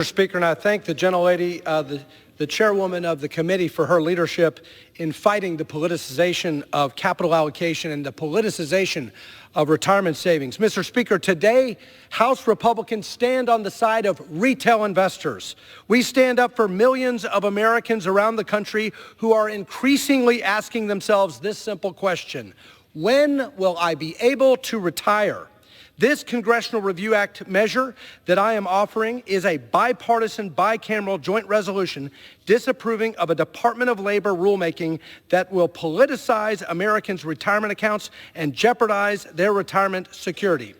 Mr. Speaker, and I thank the gentlelady, the chairwoman of the committee, for her leadership in fighting the politicization of capital allocation and the politicization of retirement savings. Mr. Speaker, today, House Republicans stand on the side of retail investors. We stand up for millions of Americans around the country who are increasingly asking themselves this simple question: when will I be able to retire? This Congressional Review Act measure that I am offering is a bipartisan, bicameral joint resolution disapproving of a Department of Labor rulemaking that will politicize Americans' retirement accounts and jeopardize their retirement security.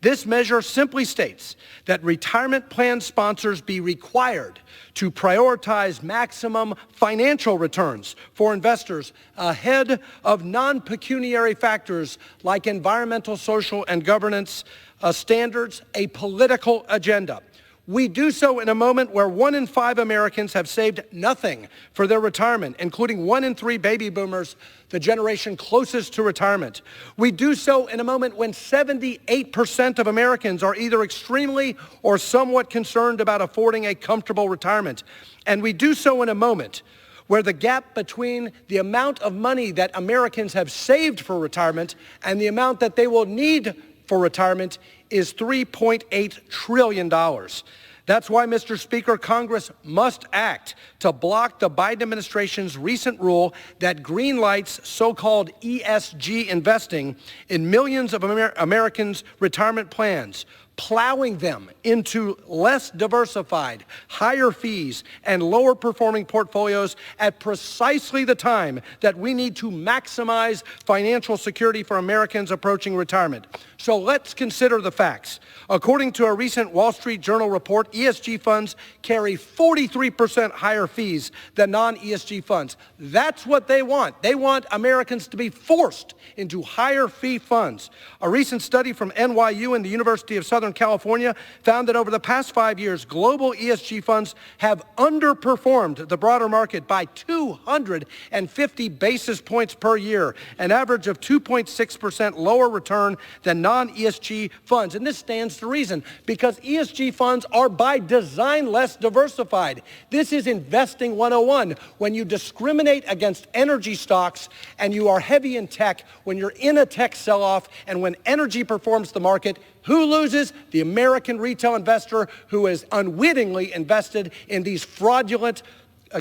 This measure simply states that retirement plan sponsors be required to prioritize maximum financial returns for investors ahead of non-pecuniary factors like environmental, social, and governance standards, a political agenda. We do so in a moment where 1 in 5 Americans have saved nothing for their retirement, including 1 in 3 baby boomers, the generation closest to retirement. We do so in a moment when 78% of Americans are either extremely or somewhat concerned about affording a comfortable retirement. And we do so in a moment where the gap between the amount of money that Americans have saved for retirement and the amount that they will need for retirement is $3.8 trillion. That's why, Mr. Speaker, Congress must act to block the Biden administration's recent rule that greenlights so-called ESG investing in millions of Americans' retirement plans, plowing them into less diversified, higher fees, and lower performing portfolios at precisely the time that we need to maximize financial security for Americans approaching retirement. So let's consider the facts. According to a recent Wall Street Journal report, ESG funds carry 43% higher fees than non-ESG funds. That's what they want. They want Americans to be forced into higher fee funds. A recent study from NYU and the University of Southern California found that over the past 5 years, global ESG funds have underperformed the broader market by 250 basis points per year, an average of 2.6% lower return than non-ESG funds. And this stands to reason because ESG funds are by design less diversified. This is investing 101. When you discriminate against energy stocks and you are heavy in tech, when you're in a tech sell-off and when energy performs the market, who loses? The American retail investor who is unwittingly invested in these fraudulent,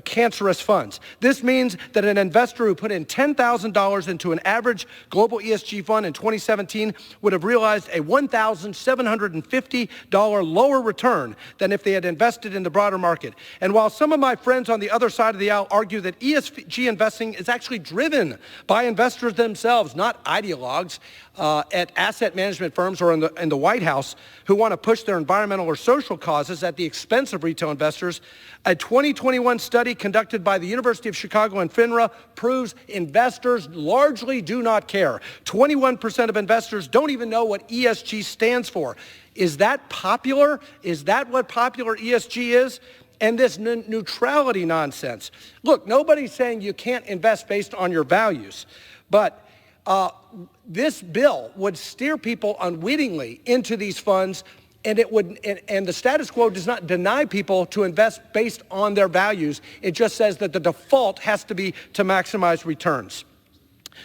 cancerous funds. This means that an investor who put in $10,000 into an average global ESG fund in 2017 would have realized a $1,750 lower return than if they had invested in the broader market. And while some of my friends on the other side of the aisle argue that ESG investing is actually driven by investors themselves, not ideologues at asset management firms or in the White House who want to push their environmental or social causes at the expense of retail investors, a 2021 study conducted by the University of Chicago and FINRA proves investors largely do not care. 21% of investors don't even know what ESG stands for. Is that popular? Is that what popular ESG is? And this neutrality nonsense. Look, nobody's saying you can't invest based on your values, but this bill would steer people unwittingly into these funds, and the status quo does not deny people to invest based on their values. It just says that the default has to be to maximize returns.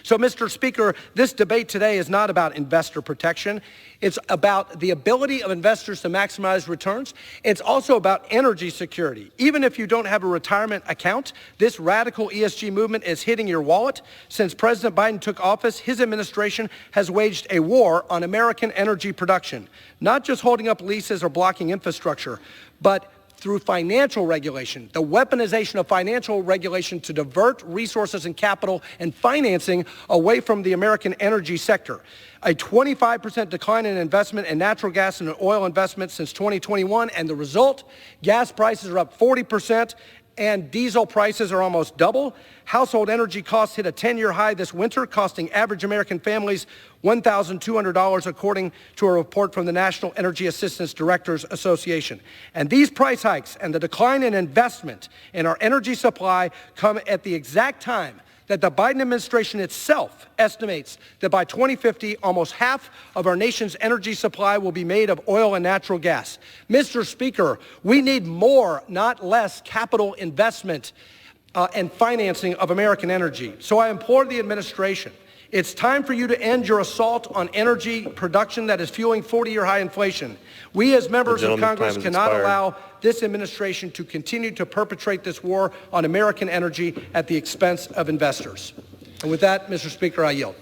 So, Mr. Speaker, this debate today is not about investor protection. It's about the ability of investors to maximize returns. It's also about energy security. Even if you don't have a retirement account, this radical ESG movement is hitting your wallet. Since President Biden took office, his administration has waged a war on American energy production, not just holding up leases or blocking infrastructure, but through financial regulation, the weaponization of financial regulation to divert resources and capital and financing away from the American energy sector. A 25% decline in investment in natural gas and oil investments since 2021, and the result, gas prices are up 40%, and diesel prices are almost double. Household energy costs hit a 10-year high this winter, costing average American families $1,200, according to a report from the National Energy Assistance Directors Association. And these price hikes and the decline in investment in our energy supply come at the exact time that the Biden administration itself estimates that by 2050, almost half of our nation's energy supply will be made of oil and natural gas. Mr. Speaker, we need more, not less, capital investment and financing of American energy. So I implore the administration, it's time for you to end your assault on energy production that is fueling 40-year high inflation. We as members of Congress cannot allow this administration to continue to perpetrate this war on American energy at the expense of investors. And with that, Mr. Speaker, I yield.